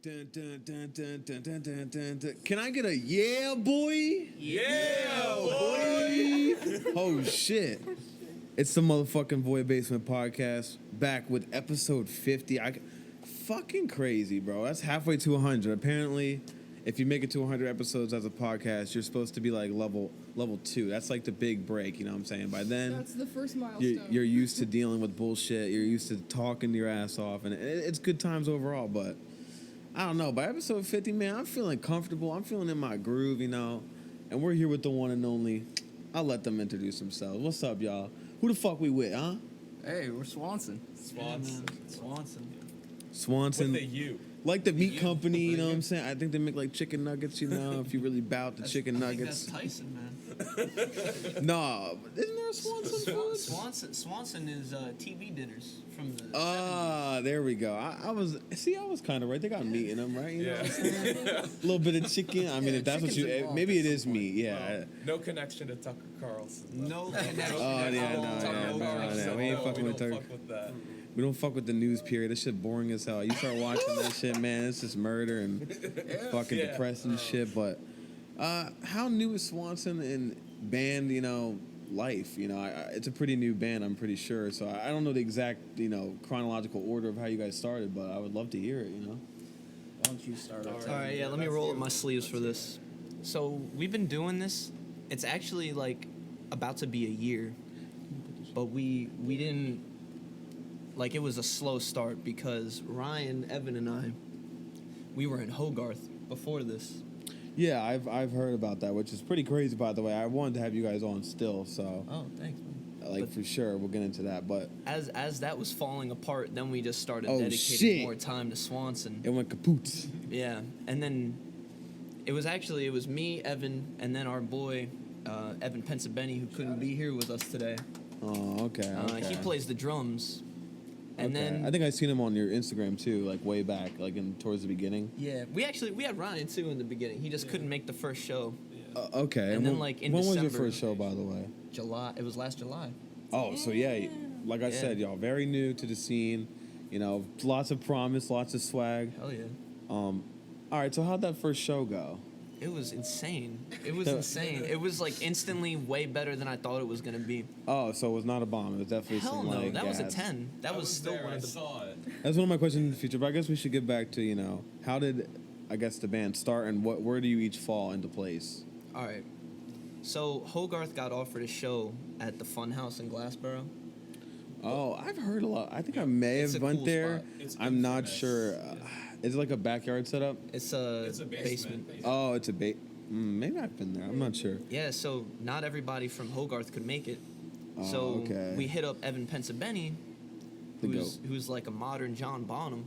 Dun, dun, dun, dun, dun, dun, dun, dun, dun. Can I get a yeah, boy? Yeah, boy! Oh, shit. It's the motherfucking Void Basement podcast back with episode 50. Fucking crazy, bro. That's halfway to 100. Apparently, if you make it to 100 episodes as a podcast, you're supposed to be like level 2. That's like the big break, you know what I'm saying? By then, that's the first milestone. You're used to dealing with bullshit. You're used to talking your ass off, and it's good times overall, but I don't know. By episode 50, man, I'm feeling comfortable. I'm feeling in my groove, you know. And we're here with the one and only. I'll let them introduce themselves. What's up, y'all? Who the fuck we with, huh? Hey, we're Swansun. Swansun. Swansun. With a U. Like the meat company, you know what I'm saying? I think they make like chicken nuggets, you know, if you really bout the chicken nuggets. I think that's Tyson, man. No, isn't there a Swanson food? Swanson is TV dinners from the 70s. There we go. I was kind of right. They got meat in them, right? You know what I'm saying? Yeah. A little bit of chicken. I mean, if that's what you, maybe it is meat. Yeah. No connection to Tucker Carlson. No connection. Oh yeah, no. We ain't fucking with Tucker. Fuck with that. We don't fuck with the news period. This shit boring as hell. You start watching that shit, man. It's just murder and fucking depressing shit. But how new is Swanson in band, you know, life? You know, it's a pretty new band, I'm pretty sure. So I don't know the exact, you know, chronological order of how you guys started, but I would love to hear it, you know. Why don't you start? All right, yeah, let me roll up my sleeves for this. So we've been doing this. It's actually like about to be a year, but we didn't. Like, it was a slow start because Ryan, Evan, and I, we were in Hogarth before this. Yeah, I've heard about that, which is pretty crazy, by the way. I wanted to have you guys on still, so. Oh, thanks, man. Like, for sure, we'll get into that, but. As that was falling apart, then we just started dedicating more time to Swanson. It went kaput. Yeah, and then it was me, Evan, and then our boy, Evan Pensabeni, who couldn't be here with us today. Oh, okay. He plays the drums. And then I think I seen him on your Instagram too, like way back, like towards the beginning. Yeah, we had Ryan too in the beginning. He just couldn't make the first show. Okay. And then like in when December, was your first show, by the way? July. It was last July. Oh, so yeah, like I said, y'all very new to the scene. You know, lots of promise, lots of swag. Hell yeah. All right, so how'd that first show go? It was insane. It was insane. It was like instantly way better than I thought it was gonna be. Oh, so it was not a bomb. It was definitely Hell some no. like That was a gas. 10. That was still there, one of the. I saw it. That's one of my questions in the future. But I guess we should get back to, you know, how did I guess the band start and where do you each fall into place? All right. So Hogarth got offered a show at the Funhouse in Glassboro. Oh, I've heard a lot. I think I may It's have a went cool there. spot. I'm not sure. Is it like a backyard setup? It's a basement. Oh, it's a maybe I've been there. I'm not sure. Yeah, so not everybody from Hogarth could make it. Oh, So okay. we hit up Evan Pensabeni, who's like a modern John Bonham.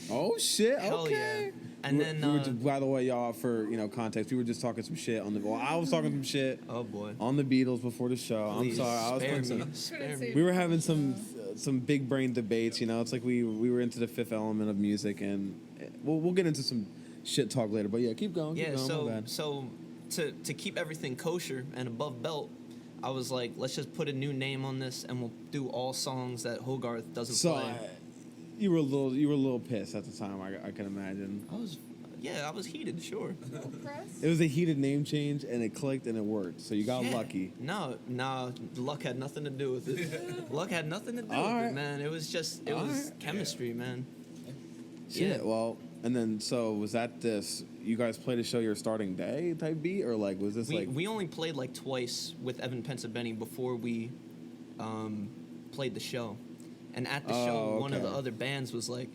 Oh shit! Hell Okay. yeah. And we, then we were just, by the way, y'all, for context, we were just talking some shit on the. Well, I was talking some shit Oh boy. on the Beatles before the show. Please, I'm sorry. I was spare playing me. some. Spare me. We were having some big brain debates. You know, it's like we were into the fifth element of music, and we'll get into some shit talk later. But yeah, keep going. Yeah, keep going, my bad. so to keep everything kosher and above belt, I was like, let's just put a new name on this, and we'll do all songs that Hogarth doesn't So play. you were a little pissed at the time. I can imagine. I was heated, sure. It was a heated name change, and it clicked, and it worked. So you got Yeah. lucky. No, luck had nothing to do with it. Luck had nothing to do All with right. it, man. It was just chemistry, man. Shit. Yeah. Well, and then so was that this? You guys played a show your starting day type beat, or like was this We only played like twice with Evan Pensabeni before we played the show, and at the show, one of the okay. other bands was like,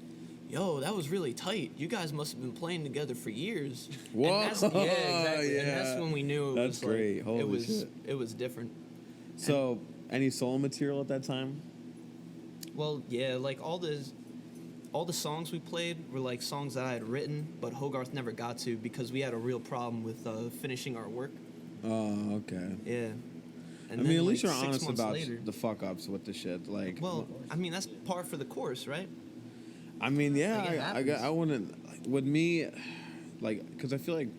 "Yo, that was really tight. You guys must have been playing together for years." Whoa, And exactly. yeah. And that's when we knew it That's was great. Like, Holy shit. It was different. So any solo material at that time? Well, yeah, like all the songs we played were like songs that I had written, but Hogarth never got to because we had a real problem with finishing our work. Oh, okay. Yeah. And I mean, then, at least like, you're 6 honest months about later, the fuck ups with the shit. Like, well, I mean, that's par for the course, right? I mean, yeah, Like, it I happens. wouldn't like, with me, like, because I feel like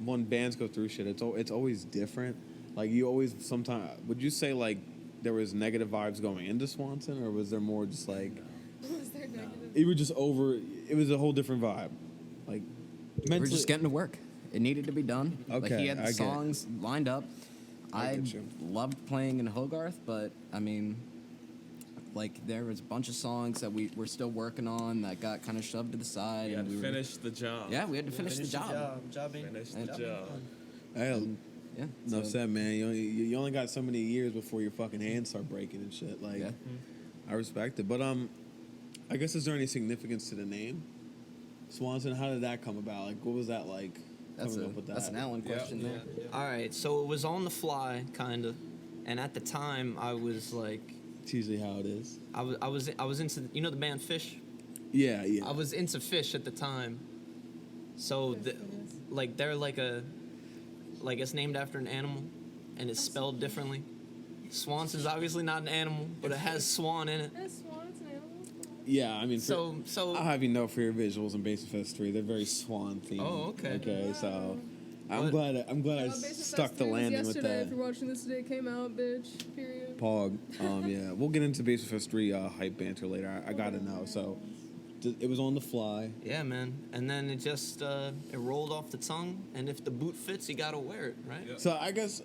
when bands go through shit, it's always different. Like, you always sometimes would you say like there was negative vibes going into Swanson, or was there more just like Was there negative? you were just over? It was a whole different vibe. Like, We're mentally. just getting to work. It needed to be done. Like Okay, he had I the get it. songs lined up. I I get you. loved playing in Hogarth, but I mean, like there was a bunch of songs that we were still working on that got kind of shoved to the side. We had and to we finish the job. Yeah, we had to finish the job. Finish the job. Hey, Yeah. enough so- said, man. You only got so many years before your fucking hands start breaking and shit. Like, Yeah. I respect it. But I guess is there any significance to the name? Swanson, how did that come about? Like, what was that like? That's coming up with that? that's an Alan question there. All right, so it was on the fly, kinda, and at the time I was like, It's usually how it is. I was into the band Fish. Yeah, yeah. I was into Fish at the time, so they're like it's named after an animal, and it's spelled differently. Swanson's obviously not an animal, but it has swan in it. Yeah, I mean, So I'll have you know for your visuals in Basement Fest 3, they're very swan themed. Oh, okay. Okay, so I'm What? glad I Basement stuck Fest the 3 was landing with yesterday. that. If you're watching this today, it came out, bitch. Period. Pog. Yeah, we'll get into Basement Fest 3 hype banter later. I gotta know. So it was on the fly. yeah, man, and then it just it rolled off the tongue, and if the boot fits, you gotta wear it, right? Yeah. So I guess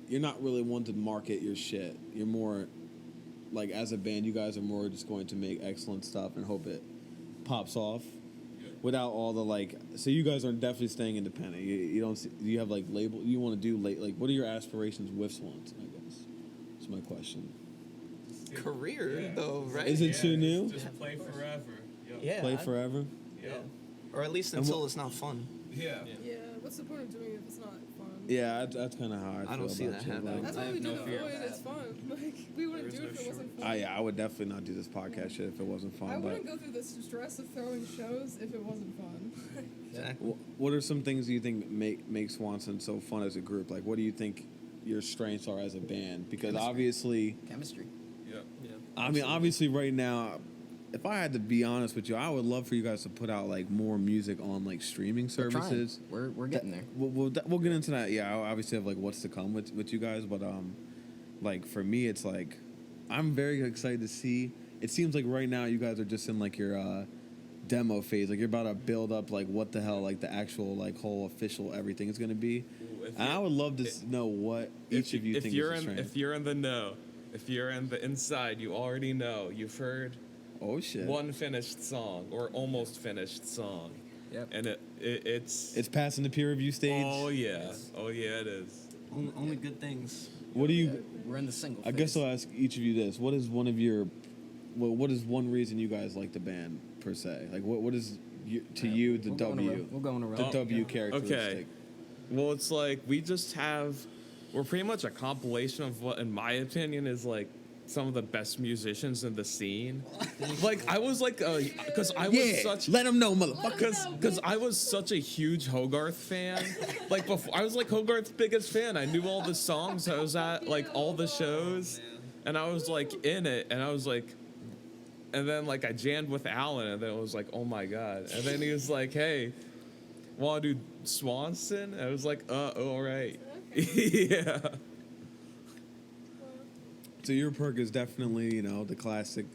you're not really one to market your shit. You're more like as a band, you guys are more just going to make excellent stuff and hope it pops off without all the like. So you guys are definitely staying independent. You don't. Do you have like label? You want to do like? What are your aspirations with Swans? I guess that's my question. Career though, right? Is it too new? Just play forever. Yep. Yeah. Play forever. Yeah. Or at least And until it's not fun. Yeah. Yeah, what's the point of doing it if it's not fun? Yeah, that's kind of how I feel. I don't see about that shit, happening. like- That's I why we have do no the fear of Void. that. It's fun. Like we wouldn't There do is it if no it wasn't fun. Yeah, I would definitely not do this podcast shit if it wasn't fun. I But wouldn't go through the stress of throwing shows if it wasn't fun. Exactly. what are some things you think make Swanson so fun as a group? Like, what do you think your strengths are as a band? Because Chemistry. obviously, Chemistry. Yep. Yeah. I mean, obviously, right now, if I had to be honest with you, I would love for you guys to put out like more music on like streaming We're trying. services. We're getting there. We'll get into that. Yeah, I obviously have like what's to come with you guys, but like for me, it's like I'm very excited to see. It seems like right now you guys are just in like your demo phase. Like you're about to build up like what the hell like the actual like whole official everything is gonna be. And I would love to know what each of you think is your strength. If you're in the know, if you're in the inside, you already know. You've heard Oh shit! one finished song or almost finished song. Yep. And it's It's passing the peer review stage. oh yeah. Oh yeah, it is. Only good things. What do you? We're in the single. I guess phase. I'll ask each of you this: what is one of your, what is one reason you guys like the band per se? Like, what is to you the We'll go in a row. W? We'll go in a row. The Oh, W characteristic. Okay. Well, it's like we're pretty much a compilation of what, in my opinion, is like some of the best musicians in the scene. Like I was like, because I was Yeah, such. let them know, motherfucker. Because I was such a huge Hogarth fan. Like before, I was like Hogarth's biggest fan. I knew all the songs. I was at like all the shows, and I was like in it. And I was like, and then like I jammed with Alan, and then it was like, oh my god. And then he was like, hey, want to do Swanson? And I was like, all right, yeah. So your perk is definitely, the classic.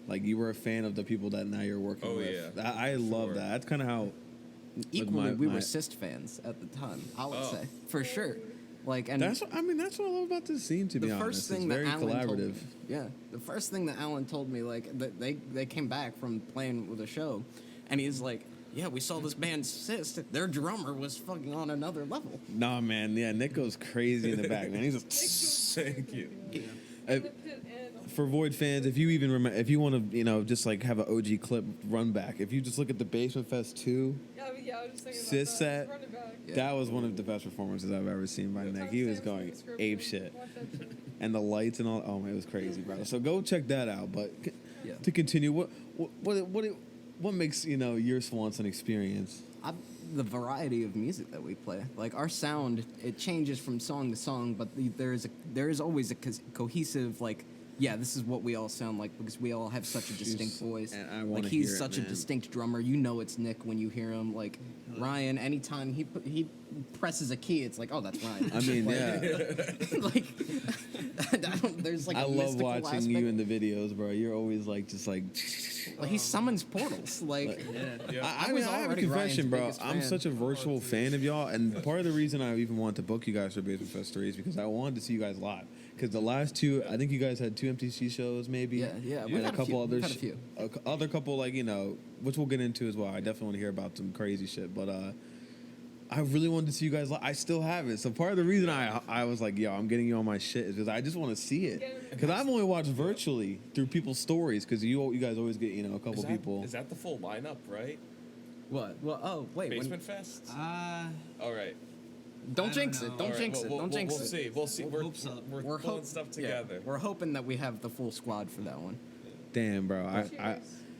Like you were a fan of the people that now you're working Oh, with. yeah. I love Sure. that. That's kind of how. Equally, we my- were Syst fans at the time. I would Oh. say for sure. Like, and That's what I love about this scene. To be the honest, first thing it's that very Alan told collaborative. me, yeah, the first thing that Alan told me, like, that they came back from playing with a show, and he's like, yeah, we saw this band Syst. Their drummer was fucking on another level. Nah, man. Yeah, Nick goes crazy in the back, man. He's just. Thank you. For Void fans, if you even remember, if you want to, just like have an OG clip run back, if you just look at the Basement Fest 2, Yeah, I was just thinking Sis about set. that. Run it back. Yeah. that was one of the best performances I've ever seen by Nick. He was Timestamps in going the description. ape shit. Watch that shit. And the lights and all. Oh man, it was crazy, bro. So go check that out. But Yeah. to continue, what makes your Swanson experience? The variety of music that we play, like our sound, it changes from song to song, but there is always a cohesive like yeah, this is what we all sound like because we all have such a distinct voice. and I wanna like he's hear it, such a man. distinct drummer. You know it's Nick when you hear him. Like Ryan, anytime he presses a key, it's like, oh, that's Ryan. I mean, Like, yeah. like there's like I a love mystical watching aspect. you in the videos, bro. You're always like, just like. Like, he summons portals. Like I was mean, I have a already confession, Ryan's bro. biggest I'm fan. such a virtual fan of y'all, and part of the reason I even wanted to book you guys for Basement Fest 3 is because I wanted to see you guys live. Because the last two, I think you guys had 2 MTC shows, maybe. Yeah. And We've a had couple few. other, We've had a few. other couple, like, you know, which we'll get into as well. I definitely want to hear about some crazy shit, but I really wanted to see you guys live. I still haven't. So part of the reason I was like, yo, I'm getting you on my shit is because I just want to see it. Because I've only watched virtually through people's stories. Because you guys always get, you know, a couple people. Is that the full lineup, right? What? Well, oh wait. Basement Fest. All right. Don't jinx it. Don't All right, jinx it. we'll- Don't we'll- jinx we'll it. see. We'll see. We're We're pulling stuff together. We're hoping that we have the full squad for that one. Damn, bro. I Cheers.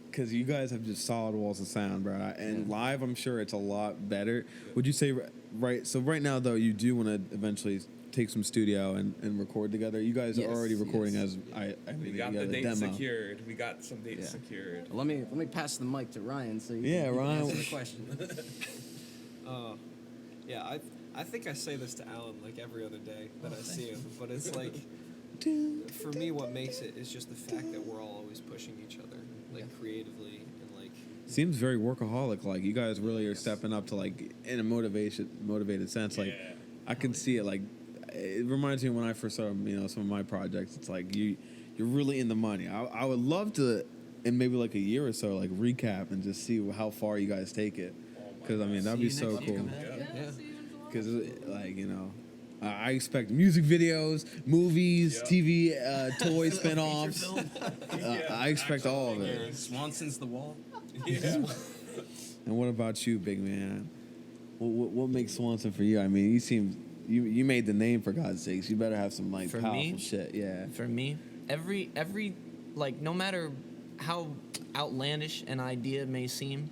because you guys have just solid walls of sound, bro. And live, I'm sure it's a lot better. Would you say, right? So right now, though, you do want to eventually take some studio and record together. You guys Yes, are already recording yes. I mean, We got you the date demo. secured. We got some dates Yeah. secured. Let me pass the mic to Ryan so you Yeah, can Ryan. answer the question. Yeah, I think I say this to Alan like every other day that I see him, but it's like for me, what makes it is just the fact that we're all always pushing each other, like creatively and like. Seems very workaholic. Like you guys really are stepping up to like in a motivated sense. Like I can see it. Like it reminds me when I first started, you know, some of my projects. It's like you're really in the money. I would love to, in maybe like a year or so, like recap and just see how far you guys take it. Because I mean that'd be so cool. Yeah, see you in July. Because like you know. I expect music videos, movies, TV, toy spinoffs. I expect all of it. Swanson's the wall. And what about you, big man? What makes Swanson for you? I mean, you made the name for God's sakes. You better have some like For powerful me? shit. Yeah. For me, every like no matter how outlandish an idea may seem,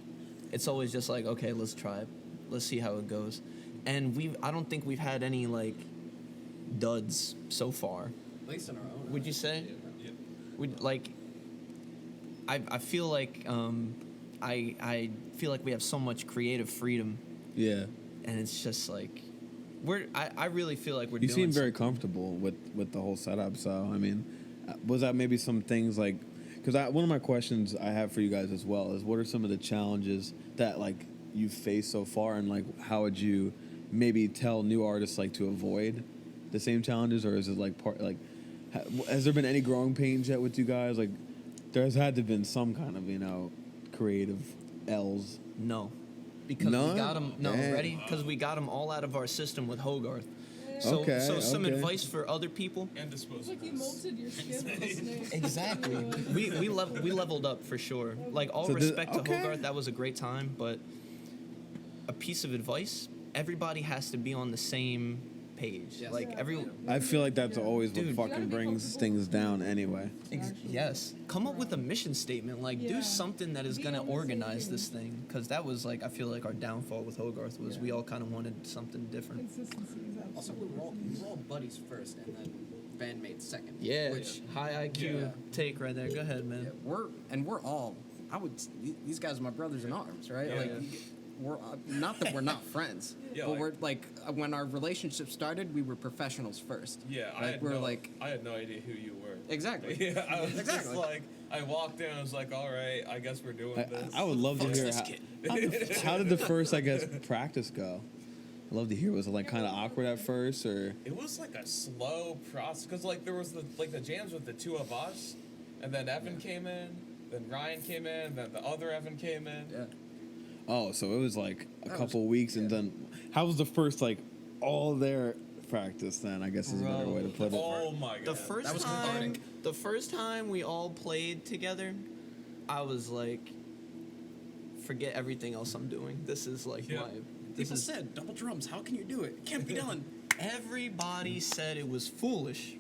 it's always just like, okay, let's try it. Let's see how it goes. And I don't think we've had any like duds so far. At least in our own. Would you say? Like I feel like I feel like we have so much creative freedom, Yeah. and it's just like I really feel like we're You doing seem very something. comfortable with the whole setup. So I mean, was that maybe some things like? Because one of my questions I have for you guys as well is, what are some of the challenges that like you've faced so far, and like how would you maybe tell new artists like to avoid the same challenges, or is it like part like has there been any growing pains yet with you guys? Like there's had to have been some kind of, you know, creative L's. No, because None? we got them. No, Dang. ready? Because we got them all out of our system with Hogarth. So, Okay, so some okay. advice for other people. And It's disposable. like you molted your skin with a snake. Exactly. we leveled up for sure. Like all So respect to okay. Hogarth, that was a great time. But a piece of advice: everybody has to be on the same page. Yes. Like everyone. I feel like that's Yeah. always Dude. what You gotta fucking be brings comfortable things with down it. anyway. Actually. Yes. Come up with a mission statement. Like, Yeah. do something that is Be going to on the same organize page. this thing. Because that was, like, I feel like our downfall with Hogarth was we all kind of wanted something different. Consistency is Also, absolutely we were all buddies first, and then bandmates second. Yeah. Which High IQ Yeah. take right there. Go ahead, man. we're all. These guys are my brothers in arms, right? Yeah. Like, we're not that we're not friends, Yeah, but like- we're like when our relationship started, we were professionals first. Yeah, like I had no idea who you were. Exactly. Yeah, I was Exactly. just like, I walked in, I was like, all right, I guess we're doing this. I would love to hear this how did the first, I guess, practice go? I'd love to hear. Was it like kind of awkward at first, or It was like a slow process, because like there was the jams with the two of us, and then Evan came in, then Ryan came in, then the other Evan came in. Yeah. oh, so it was like a That couple weeks, and then how was the first like all their practice? Then I guess is a better way to put it. Oh my god. The first That was time, cathartic. the first time we all played together, I was like, forget everything else I'm doing. This is like Yeah. my. This People is, said double drums. How can you do it? It can't be done. everybody said it was foolish.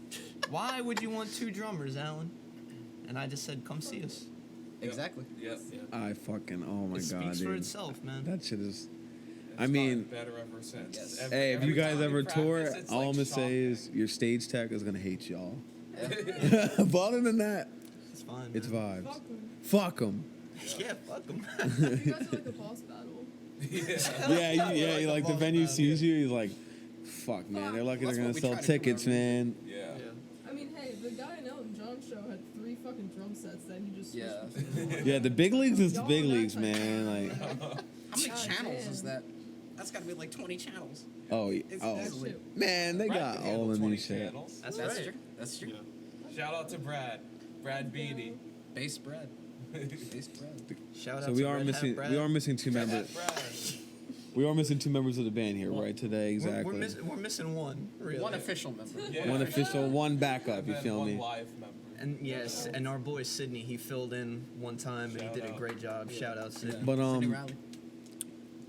Why would you want two drummers, Alan? And I just said, come see us. Exactly. Yep. I fucking oh my It god, speaks for dude. itself, man. That shit is. It's I mean, gotten better ever since. Yes. Every- hey, if you every guys time we ever tour, practice, it's all like I'm gonna say shocking. is your stage tech is gonna hate y'all. But other than that, It's fine. it's man. vibes. Fuck them. Fuck them. Yeah, fuck them. You guys are like a boss battle. Yeah, like the venue sees you, he's like, fuck, man. They're lucky That's they're what gonna we sell try to tickets, promote. man. Yeah. I mean, hey, the guy in Elton John's show had 3 fucking drum sets that he just switched Yeah. between. Yeah, the big leagues is the Y'all big on that leagues, type man. of- Like, How many God channels damn. is that? That's got to be like 20 channels. oh, It's oh, easily- man, they got all the new shit. channels. That's That's right. true. That's true. Shout out to Brad Beatty. Base bread. Base bread. Shout out So to Red Hat Brad. we are missing 2 members. We are missing 2 members of the band here, right? Today, exactly. We're missing one, really. One official member. One official, one backup. You feel one me? live member. And yes, and our boy Sydney, he filled in one time and he did a great job. Shout out Sydney. But Sydney Riley.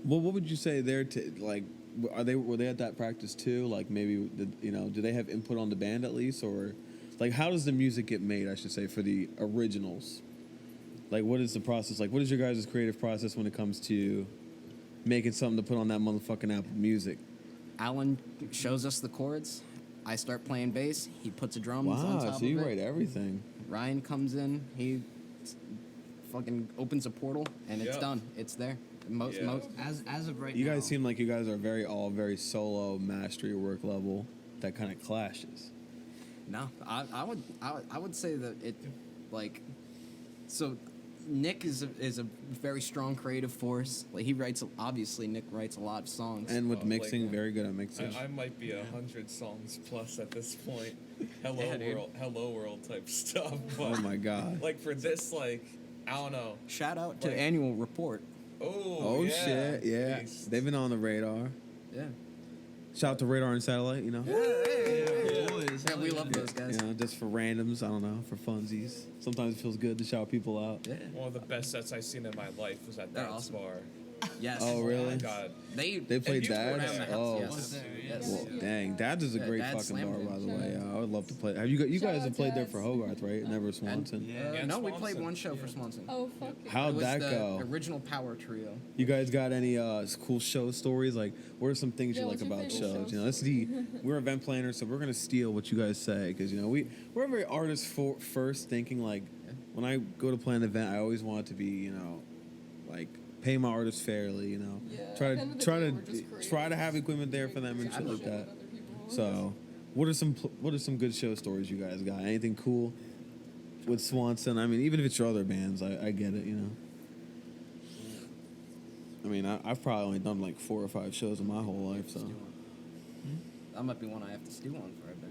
well, what would you say they're like? Were they at that practice too? Like maybe do they have input on the band at least, or like how does the music get made? I should say for the originals. Like what is the process? Like what is your guys' creative process when it comes to making something to put on that motherfucking Apple Music? Alan shows us the chords. I start playing bass. He puts a drums on Wow, top so you of it. write everything. Ryan comes in. He fucking opens a portal and it's Yep. done. It's there. Most Yeah. As of right You now, guys seem like you guys are very solo mastery work level. That kind of clashes. No, I would say that it, like, so Nick is a very strong creative force. Like he writes, obviously Nick writes a lot of songs. And with Oh, mixing, like, very good at mixing. I might be 100 songs plus at this point. Yeah, dude. Hello world type stuff. But Oh my god. like for this, like I don't know. Shout out to Like- Annual Report. Oh yeah, shit, yeah. beast. They've been on the radar. Yeah, Shout out to Radar and Satellite, you know. boys. yeah, we love those guys. You know, just for randoms, I don't know, for funsies. Sometimes it feels good to shout people out. Yeah. One of the best sets I've seen in my life was at They're that awesome. bar. Yes. Oh, really? God. They Played you were Dads? around the Oh. Yes. Yes. Well, dang, Dads is a Yeah, great Dad's fucking bar, slammed by it. the way. Shout I would love to play. Have you Shout guys out have played there Dads. for Hogarth, right? Never Swanson. Yeah. And No, we played Swanson. one show for Swanson. Oh, fuck it. How'd It was that the go? original Power Trio. You guys got any cool show stories? Like, what are some things Yeah, you like what's your about favorite shows? show You know, we're event planners, so we're gonna steal what you guys say because we're very artist first thinking. Like, when I go to plan an event, I always want it to be like pay my artists fairly. You know, Yeah, try at the end of the to day, we're just creative. try to have equipment there for them and shit like Shit with that. other people. So, what are some good show stories you guys got? Anything cool with Swanson? I mean, even if it's your other bands, I get it. You know. I mean, I've probably only done like 4 or 5 shows in my whole life, so. That might be one I have to stew on for a bit.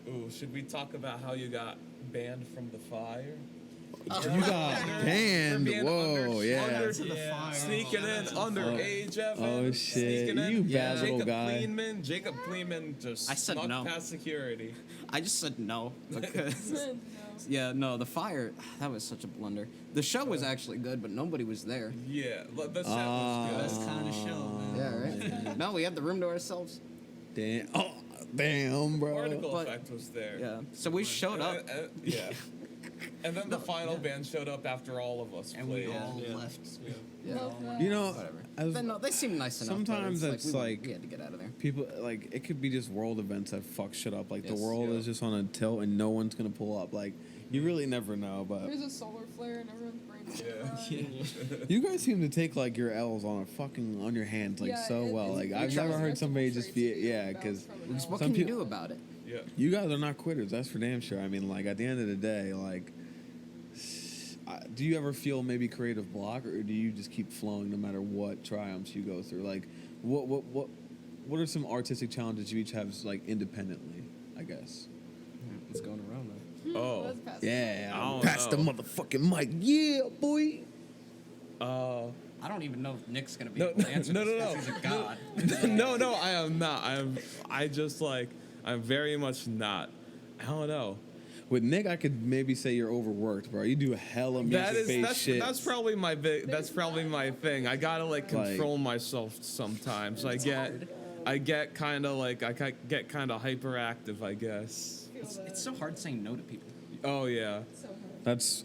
Ooh, should we talk about how you got banned from the fire? You got banned. being Whoa, yeah. under to the fire. Sneaking in underage Evan. Oh, shit. Sneaking in. You bad little Jacob guy. Jacob Kleeman just I said snuck no. past security. I just said no because No. yeah, no, the fire that was such a blunder. The show was actually good, but nobody was there. Yeah, the set Ah. was Best good. kind of show, man. Yeah, right. No, we had the room to ourselves. Damn. Oh, damn, bro. Particle But- effect was there. Yeah, so we showed up. Yeah. And then the final band showed up after all of us And we played. all Yeah. left. Yeah, Love that. You know, whatever. as But no, they seem nice enough. but sometimes it's we like- we had to get out of there. people, like, it could be just world events that fuck shit up. Like, the Yes. world Yeah. is just on a tilt and no one's going to pull up. Like, you really never know, but There's a solar flare and everyone's brains Yeah. fried. you guys seem to take, like, your L's on your hands, like, Yeah, so well. it's Like, pretty I've never heard respectable somebody just be, traits to yeah, bounce because from it Because all. what Some can you people- do about it? Yeah. you guys are not quitters, that's for damn sure. I mean, like, at the end of the day, like, do you ever feel maybe creative block, or do you just keep flowing no matter what triumphs you go through? Like, what are some artistic challenges you each have, like, independently, I guess? What's going around though? Oh. Let's pass it. Yeah, I don't pass the know. motherfucking mic. Yeah, boy. I don't even know if Nick's gonna be No, able to answer no, this no, 'cause no. he's a god. no, I am not. I'm very much not. I don't know. With Nick, I could maybe say you're overworked, bro. You do hella music-based shit. That's probably my thing. I gotta like control myself sometimes. I get kind of hyperactive, I guess. Feel that. It's so hard saying no to people. Oh yeah. So hard. That's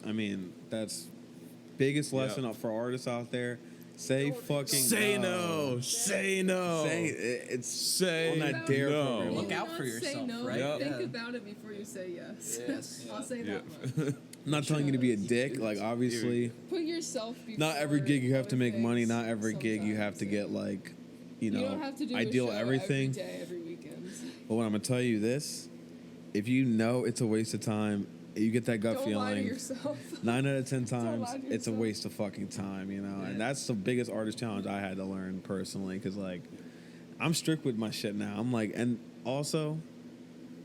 biggest lesson Yeah. for artists out there. Say Don't- fucking Say no. no. Say no. It's Say on that dare no. program. Look Maybe out not for say yourself, no, right? Yep. Think Yeah. about it before you say yes. Yes. I'll say Yeah. that much. I'm not telling you to be a dick. Like obviously, Put yourself before. not every gig you have to other make money. things Not every gig you have to sometimes, get yeah. like, You don't have to do ideal a show everything. every day, every weekend. But when I'm gonna tell you this, if you know it's a waste of time, you get that gut Don't feeling. lie to yourself. 9 out of 10 times, lie to it's a yourself. waste of fucking time, you know. And that's the biggest artist challenge I had to learn personally, because like, I'm strict with my shit now. I'm like, and also,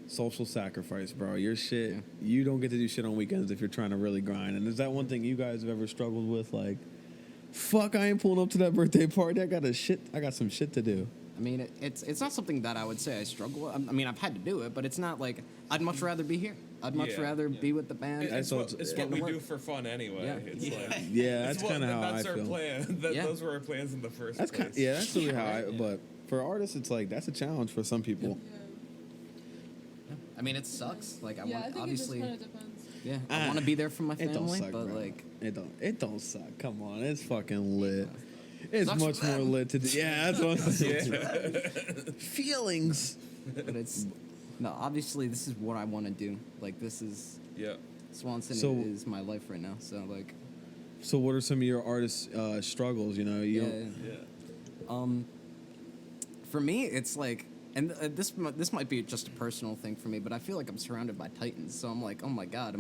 social sacrifice, bro. Your shit, Yeah. you don't get to do shit on weekends if you're trying to really grind. And is that one thing you guys have ever struggled with? Like, fuck, I ain't pulling up to that birthday party. I got some shit to do. I mean, it's not something that I would say I struggle with. I mean, I've had to do it, but it's not like I'd much rather be here. I'd much Yeah. rather be with the band. It's So what, it's getting what to we do work. for fun anyway. Yeah. It's Yeah. like Yeah, that's it's what- kind of how I that's our feel. plan. Yeah. Those were our plans in the first That's place. kind, yeah, that's really how I. Right, yeah. But for artists, it's like that's a challenge for some people. I mean, it sucks. Like, I Yeah, I want think obviously, it just kind of depends. yeah, Ah, I want to be there for my It don't family, suck, but bro. like, It don't suck. Come on, it's fucking lit. It's Sucks much for more them. lit to do. Yeah, that's what I'm saying. Feelings. but it's no. Obviously, this is what I want to do. Like, this is Yeah. Swanson So- is my life right now. So like, So, what are some of your artist struggles? You know, you yeah. don't- Yeah. For me, it's like, and this might be just a personal thing for me, but I feel like I'm surrounded by titans. So I'm like, oh my god,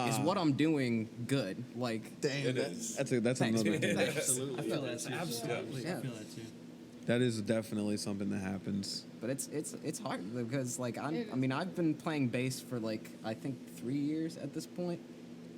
is what I'm doing good? Like, damn, It that- is. that's Thanks. another. Thanks. Absolutely. I feel that's that. absolutely. Yeah. I feel that too. That is definitely something that happens. But it's hard because like It is. I mean I've been playing bass for like I think 3 years at this point.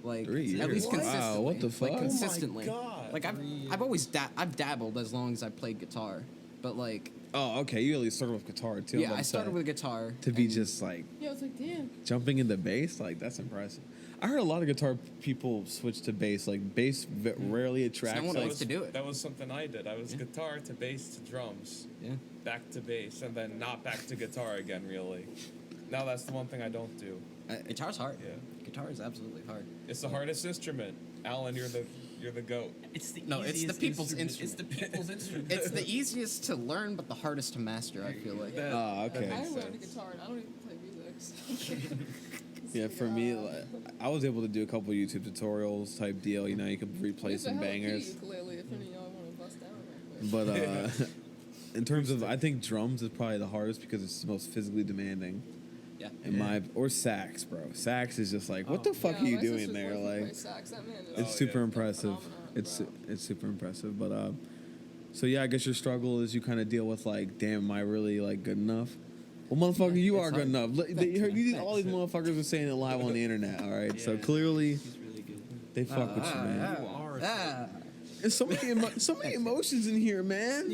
Like 3 years? at least Wow, consistently. what the Like fuck? Oh my consistently. God. Like I've always I've dabbled as long as I played guitar, but like Oh, okay. You at least started with guitar too. I'm yeah, about I to started say. with guitar to be and- just like Yeah, it's like, damn. jumping into bass. Like that's impressive. I heard a lot of guitar people switch to bass. Like bass rarely attracts. one like, likes to do it. That was something I did. I was Yeah. guitar to bass to drums, yeah. back to bass, and then not back to guitar again. Really. Now that's the one thing I don't do. Guitar's hard. Yeah. Guitar is absolutely hard. It's the hardest instrument. Alan, you're the goat. It's the No, it's the easiest people's It's the instrument. people's instrument. It's the easiest to learn but the hardest to master, I feel like. That- Oh, okay. I makes learned sense. guitar and I don't even play music. So. Yeah, for me, like, I was able to do a couple YouTube tutorials type deal. You know, you could replay some bangers. Ukulele, if any of y'all want to bust down real quick. But in terms of, I think drums is probably the hardest because it's the most physically demanding. Yeah. In my or sax, bro. Sax is just like, what the fuck Yeah, are you my doing sister's there? boyfriend Like, plays sax. That man is it's Oh, super yeah. impressive. phenomenon, It's bro. it's super impressive. But so yeah, I guess your struggle is you kind of deal with like, damn, am I really like good enough? Well, motherfucker, you it's are hard. good enough. Thanks, man. All these motherfuckers are saying it live on the internet. All right, so Yeah. clearly He's really good. they fuck with you, man. You are. And so many emotions in here, man.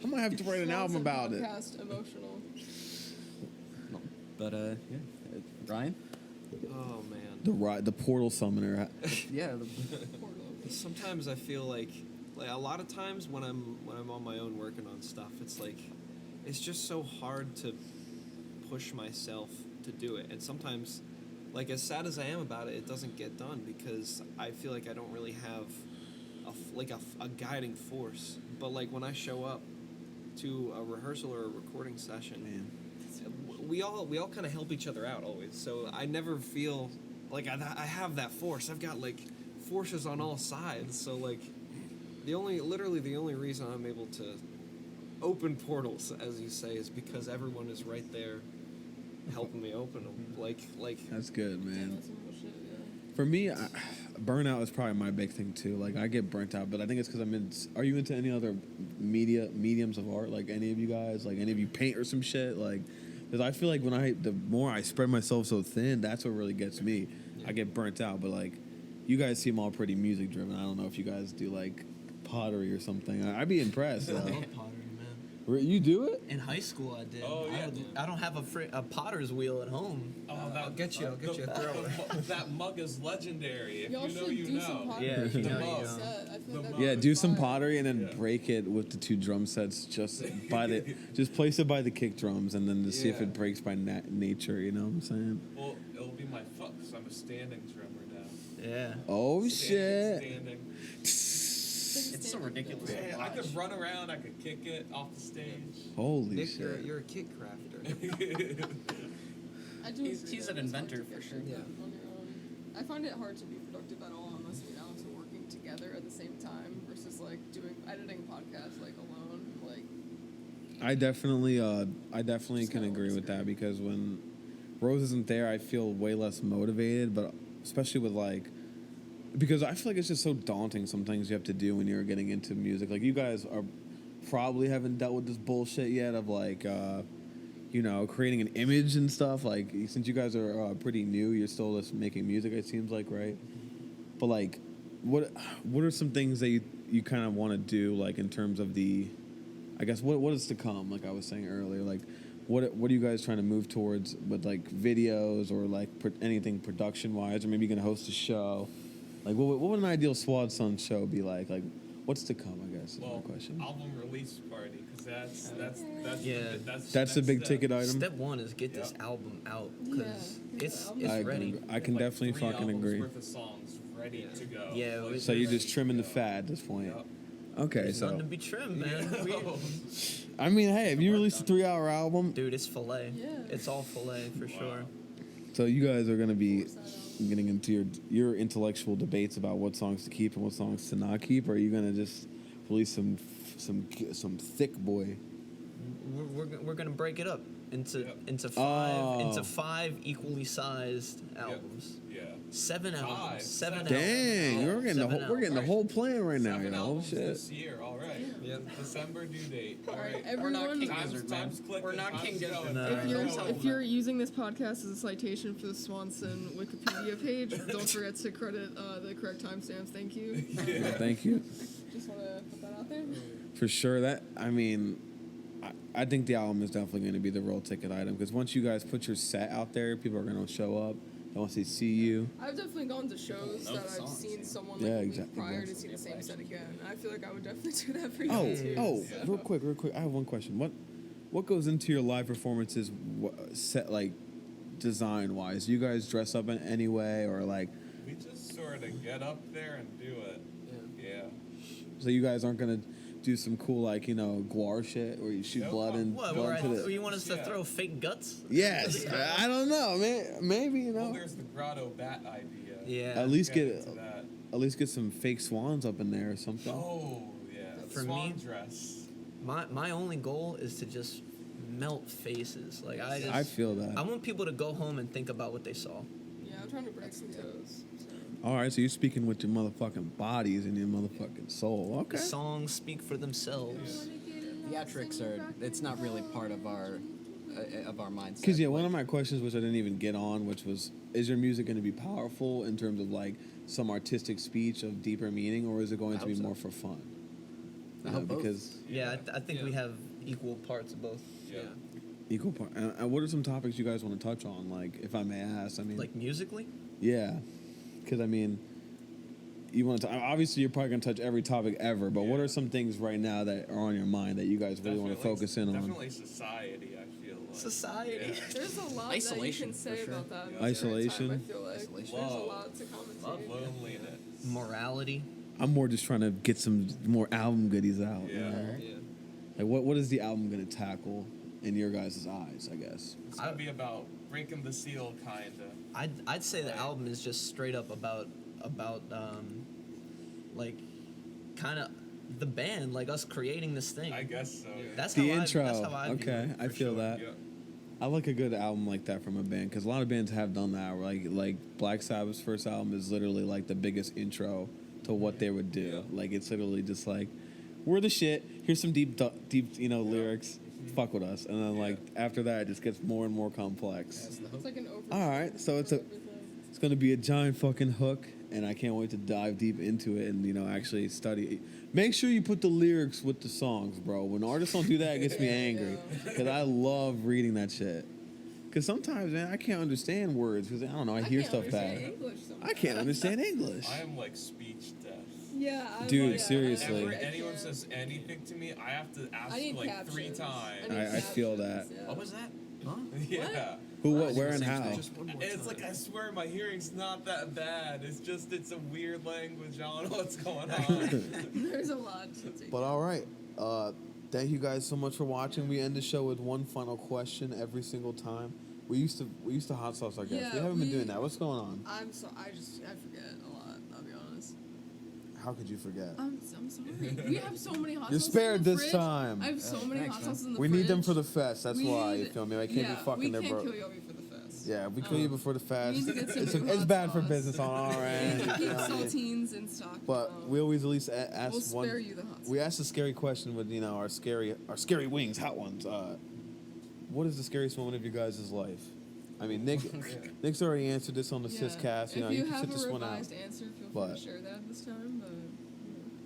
I'm gonna have to write an album about it. Podcast, emotional. But yeah. Ryan? Oh man. The portal summoner. Yeah. Portal. Sometimes I feel like a lot of times when I'm on my own working on stuff, it's like it's just so hard to push myself to do it. And sometimes, like as sad as I am about it, it doesn't get done because I feel like I don't really have a guiding force. But like when I show up to a rehearsal or a recording session, Man. we all kind of help each other out always. So I never feel like I have that force. I've got like forces on all sides. So like the only reason I'm able to open portals, as you say, is because everyone is right there helping me open them. Like That's good, man. That's some real shit, yeah. For me, burnout is probably my big thing too. Like I get burnt out, but I think it's because I'm in. Are you into any other mediums of art? Like any of you guys? Like any of you paint or some shit? Like, because I feel like the more I spread myself so thin, that's what really gets me. I get burnt out. But like, you guys seem all pretty music driven. I don't know if you guys do like pottery or something. I'd be impressed. I though. love pottery, man. You do it? In high school, I did. Oh, yeah. I don't have a potter's wheel at home. Oh, I'll get you a thrower. That mug is legendary. If Y'all you know, should you do some know. pottery. Yeah, if you know, you on know. set. I feel The that'd mug. be Yeah, do some fun. pottery and then Yeah. break it with the 2 drum sets. Just just place it by the kick drums and then to see if Yeah. it breaks by nature. You know what I'm saying? Well, it'll be my foot because I'm a standing drummer now. Yeah. Oh Standing, shit! Standing. It's so ridiculous. Man, I could run around, I could kick it off the stage. Holy Nick, shit. you're a kit crafter. I do He's- agree he's that an it's hard inventor to for get sure. shit Yeah. done on your own. I find it hard to be productive at all unless me and Alex are working together at the same time versus like editing a podcast like alone. Like I definitely Just can kinda agree works with that great. because when Rose isn't there, I feel way less motivated. But especially with like, because I feel like it's just so daunting. Some things you have to do when you're getting into music. Like you guys are probably haven't dealt with this bullshit yet of like, creating an image and stuff. Like since you guys are pretty new, you're still just making music. It seems like, right? But like, what are some things that you kind of want to do like in terms of the, I guess what is to come? Like I was saying earlier, like what are you guys trying to move towards with like videos or like anything production wise, or maybe you're gonna host a show? Like what would an ideal swansun show be like? Like what's to come? I guess is Well, my question. album release party, because that's Yeah. That's the big step. ticket item. Step one is get this Yep. album out Yeah, because get it's the album it's I ready. agree. I can Like definitely 3 fucking albums agree. Worth of songs ready to go. Yeah, Like, it's So you're ready just to trimming the go. fat at this point. Yep. Okay, There's nothing to so be trimmed, man. Yeah. I mean, hey, if you release a 3-hour album, Dude, it's filet. Yeah. It's all filet for sure. so you guys are gonna be force that out. getting into your intellectual debates about what songs to keep and what songs to not keep, or are you gonna just release some thick boy? We're gonna break it up into Yep. into five equally sized albums. Yeah. 7 albums. Five. 7 albums. Dang, we're getting Seven we're getting the albums. whole plan right now, 7 yo. Oh albums shit. this year. All right. Yeah. December due date. All Alright, right. We're not everyone. King Time's Gizzard, man. clicking. We're not Time's King Gizzard. going. No. If you're using this podcast as a citation for the Swanson Wikipedia page, don't forget to credit the correct timestamps. Thank you. Thank you. Just want to put that out there. For sure. That I mean, I think the album is definitely going to be the real ticket item because once you guys put your set out there, people are going to show up. They want to see you. I've definitely gone to shows Know that the I've songs, seen yeah. someone Yeah, like a week exactly, prior exactly. to see the same set again. I feel like I would definitely do that for you too. Real quick. I have one question. What goes into your live performances? Set like design wise, you guys dress up in any way or like? We just sort of get up there and do it. Yeah. So you guys aren't gonna do some cool like guar shit where you shoot Nope. blood and What? blood into the. You want us to Yeah. throw fake guts? Yes, I don't know, man. Maybe Well, there's the grotto bat idea. Yeah. At least Get get into that. at least get some fake swans up in there or something. Oh yeah. For Swan me- dress. My only goal is to just melt faces. Like I feel that. I want people to go home and think about what they saw. Yeah, I'm trying to break some toes. So. All right, so you're speaking with your motherfucking bodies and your motherfucking soul. Okay. The songs speak for themselves. Theatrics it's not really part of our mindset. Because one of my questions, which I didn't even get on, which was, is your music going to be powerful in terms of like some artistic speech of deeper meaning, or is it going to be hope so. more for fun? I hope both. Because Yeah, I think Yeah. we have equal parts of both. Yeah. equal part. And what are some topics you guys want to touch on? Like, if I may ask, I mean, Like musically? yeah, because I mean, you want to obviously you're probably going to touch every topic ever, but what Yeah. are some things right now that are on your mind that you guys really want to Definitely- focus in on? Definitely society. I feel like. Society. Yeah. There's a lot Isolation, that you can for say sure. about that. in Yeah. the Isolation. time, I feel like Isolation. there's a Love. lot to commentate. Loneliness. Morality. I'm more just trying to get some more album goodies out. you Yeah. know? Yeah. Like, what is the album going to tackle in your guys' eyes? I guess. It's gonna be about breaking the seal, kinda. I'd say the Right. album is just straight up about like kind of the band, like us creating this thing. I guess so. Yeah. That's The how intro. that's how I view Okay, it. I For feel sure, that. yeah. I like a good album like that from a band because a lot of bands have done that. Where like Black Sabbath's first album is literally like the biggest intro to what they would do. Yeah. Like it's literally just like, we're the shit. Here's some deep lyrics. Fuck with us, and then like after that, it just gets more and more complex. It's like an over. All right, so it's gonna be a giant fucking hook, and I can't wait to dive deep into it and actually study it. Make sure you put the lyrics with the songs, bro. When artists don't do that, it gets me angry because I love reading that shit. Because sometimes, man, I can't understand words because I don't know. I hear stuff bad. English sometimes. I can't understand English. I am like speech deaf. Yeah, I'm Dude, like, seriously. Whenever I anyone can't. says anything to me, I have to ask I need like captions. 3 times. need I feel that. captions, yeah. What was that? Huh? Yeah. Who, what, where, and how? Just one more It's time. like I swear my hearing's not that bad. It's a weird language. I don't know what's going on. There's a lot to take. But all right. Thank you guys so much for watching. We end the show with one final question every single time. We used to hot sauce our guests. Yeah, we haven't been we- doing that. What's going on? I forget a lot. I'll be honest. How could you forget? I'm sorry. We have so many hot You're sauces spared in the this fridge. time. I have so many thanks, hot man. sauces in the We fridge. need them for the fest. That's We why, you need- feel me? I can't yeah, be fucking their we bro. can't kill Yobi for the fest. Yeah, we kill you before the fest. need to get some It's, new it's hot bad for sauce. business on our end. We you need to keep know what I mean? saltines in stock. But we always at least ask we'll one. spare you the hot sauce. We asked a scary question with our scary wings, hot ones. What is the scariest moment of your guys' life? I mean, Nick's already answered this on the Syscast. You know, if you you can have sit this a one out. revised answer, feel free But- to share that this time.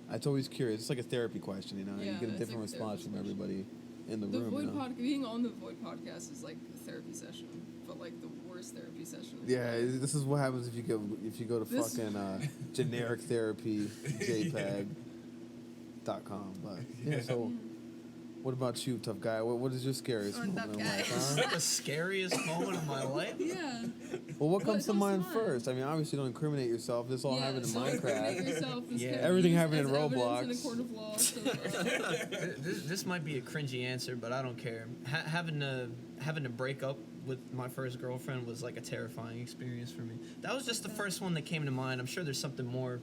But It's always curious. It's like a therapy question, you know. Yeah, you get a it's different like a response from therapy everybody in the the room. Void You know? being on the Void podcast is like a therapy session, but like the worst therapy session. Yeah, this is what happens if you go to This- fucking generic therapy jpeg.com. But yeah, so what about you, tough guy? What is your scariest Oh, moment tough in guy. life? Huh? The scariest moment of my life? Yeah. Well, what What comes to comes to mind mind? first? I mean, obviously, don't incriminate yourself. This all yeah, happened in so incriminate Minecraft. yourself is Yeah. kind of Everything used happened in as evidence Roblox. in a court of law. So, This might be a cringy answer, but I don't care. Having to break up with my first girlfriend was like a terrifying experience for me. That was just the first one that came to mind. I'm sure there's something more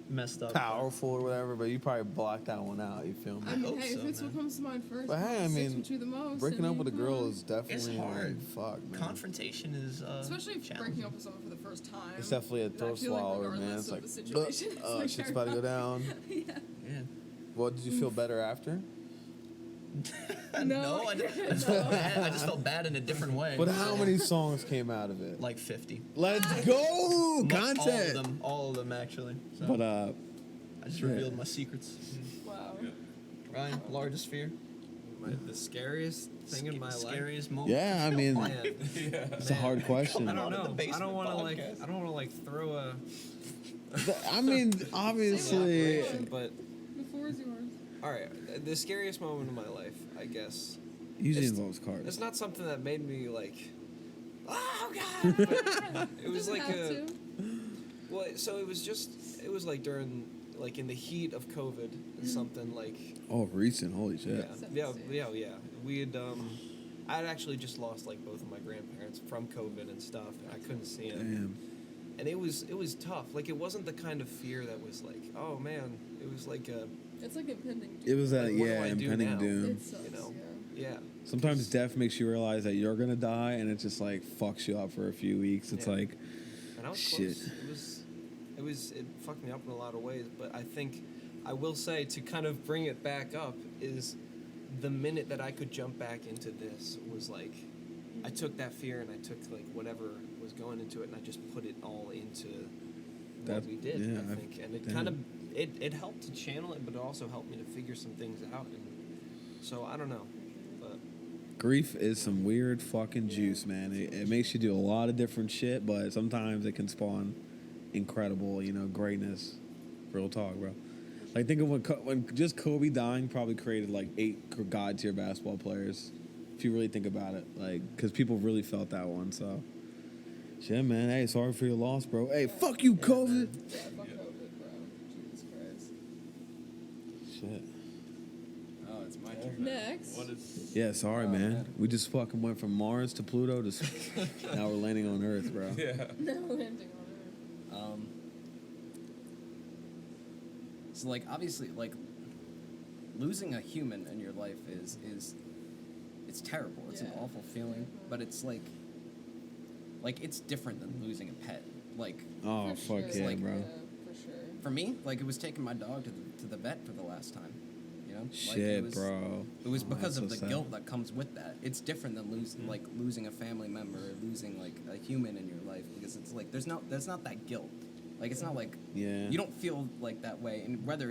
messed up. Powerful or whatever, but you probably blocked that one out. You feel me? I mean, hope hey, so, if it's man. what comes to mind first, But hey, I it sticks mean, with you the most. Breaking I up mean, with a come girl on. is definitely hard. like, fuck, man. Confrontation is Especially if challenging. breaking up with someone for the first time. It's definitely a And I throat feel like swallower, man. regardless It's of like, the situation, it's like shit's about to go down. yeah. Yeah. Well, did you feel better after? No, I just felt bad. I just felt bad in a different way. But how many songs came out of it? Like 50. Let's go! Content! All of them actually. So But, I just yeah. revealed my secrets. Wow. Ryan, largest fear? The scariest thing in my life. Scariest moment? yeah, I mean, Man, it's a hard question. I don't on in the know. I basement don't want to podcast. I don't want to throw a I mean, obviously, operation, but The floor is yours. all right. The scariest moment of my life, I guess. usually It's- involves cards. It's not something that made me like, oh god. But it was Doesn't like have a. to. Well, so it was like during like in the heat of COVID and something like. Oh, recent. Holy shit. Yeah. We had I'd actually just lost like both of my grandparents from COVID and stuff, and I couldn't see them. Damn. And it was tough. Like it wasn't the kind of fear that was like, oh man. It was like a, It's like impending doom. It was that, Like, what do yeah, I do impending now? doom. It sucks, you know. yeah. yeah. Sometimes death makes you realize that you're gonna die, and it just like fucks you up for a few weeks. It's Yeah. like, And I was shit. close. It fucked me up in a lot of ways. But I think I will say to kind of bring it back up is the minute that I could jump back into this was like I took that fear and I took like whatever was going into it and I just put it all into what we did. yeah, I think, and it damn. kind of it helped to channel it, but it also helped me to figure some things out. And so I don't know, but grief is some weird fucking juice, man. It makes you do a lot of different shit, but sometimes it can spawn incredible, greatness. Real talk, bro. Like, think of when just Kobe dying probably created like 8 god tier basketball players. If you really think about it, like, because people really felt that one. So, shit, man. Hey, sorry for your loss, bro. Hey, fuck you, COVID. Yeah, fuck COVID, bro. Jesus Christ. Shit. Oh, it's my turn. Next. Yeah, sorry, man. We just fucking went from Mars to Pluto to now we're landing on Earth, bro. Yeah. Now landing on Earth. So like obviously like losing a human in your life is it's terrible. It's an Yeah. awful feeling, but it's like it's different than losing a pet. Like Oh, For fuck sure. yeah, Like, bro. Yeah, for sure. for me, like it was taking my dog to the vet for the last time. You know? Like, Shit, it was, bro. It was Oh, because that's of so the sad. guilt that comes with that. It's different than losing a family member or losing like a human in your life because it's like there's not that guilt. Like it's not like Yeah. you don't feel like that way, and whether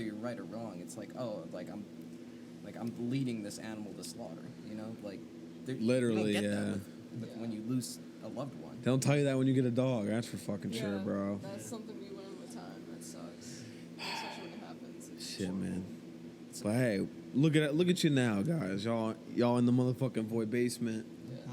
you're right or wrong, it's like I'm leading this animal to slaughter. You know, like Literally, you don't get yeah. that with when you lose a loved one. They don't tell you that when you get a dog. That's for fucking sure, Yeah, bro. That's something we learn with time. That sucks. Especially when it happens. It's Shit, horrible. man. But hey, look at you now, guys. Y'all in the motherfucking void basement.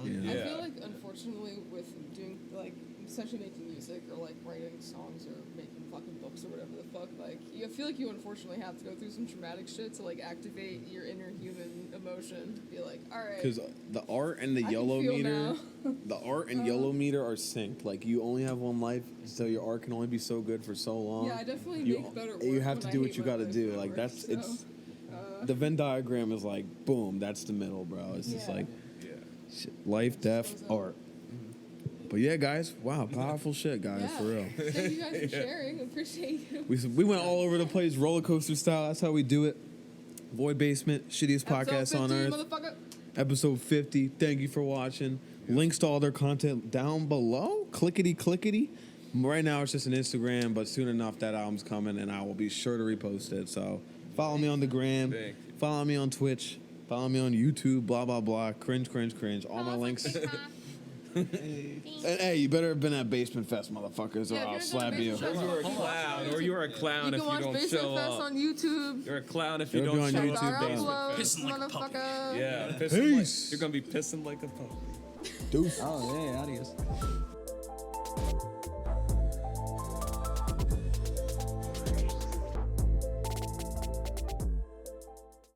Yeah. Yeah. I feel like, unfortunately, unfortunately, with doing like, especially making music or like writing songs or making fucking books or whatever the fuck, like, I feel like you unfortunately have to go through some traumatic shit to like activate your inner human emotion to be like, all right. Because the art and the I can yellow feel meter, now. the art and yellow meter are synced. Like you only have one life, so your art can only be so good for so long. Yeah, I definitely you, make better work. You have when to I do what hate you my got to life do. at Like work, that's so, it's. The Venn diagram is like boom. That's the middle, bro. It's just Yeah. like Yeah. shit, life, death, Goes art. But yeah, guys, wow, powerful shit, guys, Yeah. for real. Thank you guys for sharing. Appreciate you. We went all over the place, roller coaster style. That's how we do it. Void Basement, shittiest podcast Episode on 50, earth. motherfucker. Episode 50. Thank you for watching. Links to all their content down below. Clickety clickety. Right now it's just an Instagram, but soon enough that album's coming, and I will be sure to repost it. So follow me on the gram. Thank you. Follow me on Twitch. Follow me on YouTube. Blah blah blah. Cringe, cringe, cringe. All my links. And hey, you better have been at Basement Fest, motherfuckers, or Yeah, if I'll you're slap gonna you. Basement Or you're a clown, or you're a clown You if can you watch don't Basement show Fest up. on YouTube. You're a clown if you It'll be don't on show YouTube, up Check our to Basement uploads, Fest. Pissing like a puppy. motherfucker. Yeah, Peace. you're gonna be pissing like a puppy. Deuce. Oh, yeah, adios.